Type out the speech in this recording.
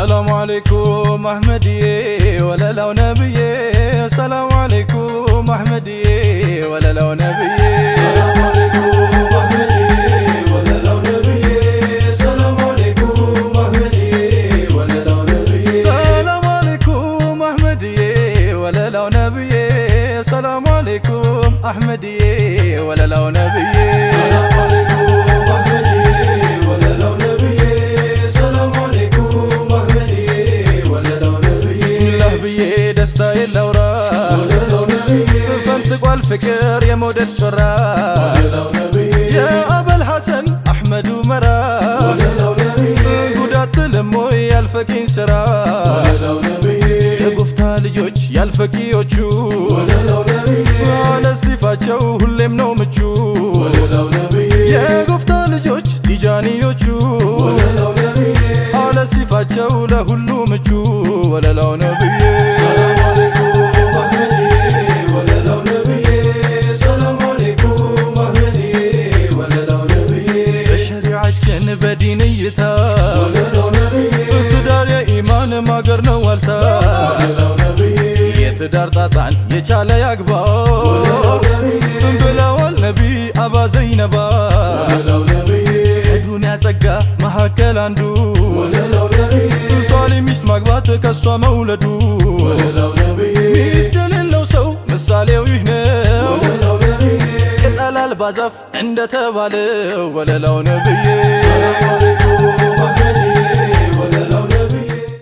سلام عليكم أحمدي ولا لو نبي سلام عليكم أحمدي ولا لو نبي سلام عليكم أحمدي ولا لو نبي سلام عليكم أحمدي ولا لو نبي سلام عليكم أحمدي ولا لو نبي سلام عليكم أحمدي ولا لو نبي سلام عليكم أحمدي ولا لو نبي سلام عليكم أحمدي ولا لو نبي بسم الله بيه دستا اللورا ولا لو نبي فانتق والفكر يا مودة شرا ولا لو نبي يا أبا الحسن أحمد ومرا ولا لو نبي قدات لموي يا الفكين سرا ولا لو نبي يا قفتا لجوج يا الفكيوچو ولا لو نبي على صفاتشو ሁሌም ነው ምቹ ወላ ለው ነብይ የጎፍታ ልጆች ቲጃኒዮቹ ወላ ለው ነብይ على صفاتشو ለሁሉ ምቹ ወላ ለው ነብይ ሰላም አለይኩም አህመዲ ወላ ለው ነብይ ሰላም አለይኩም አህመዲ ወላ ለው ነብይ በሸሪዓችን በዲንይታ ወላ ለው ነብይ ትዳር የኢማን ማገር ነው ዋልታ ወላ ለው ነብይ የትዳር ጣጣን የቻለ ያግባ ብለዋል ነቢ አባ ዘይነባ ወለለው ነቢ ዱንያ ጸጋ መካከል አንዱ ወለለው ነቢ ሷሊ ሚስት ማግባት ከሷ መውለዱ ወለለው ነቢ ሚስት የሌለው ሰው ምሳሌው ይህ ነው ወለለው ነቢ ቅጠል አልባ ዛፍ እንደተባለው ወለለው ነቢ ሰላም አለይኩም አህመዲ ወለለው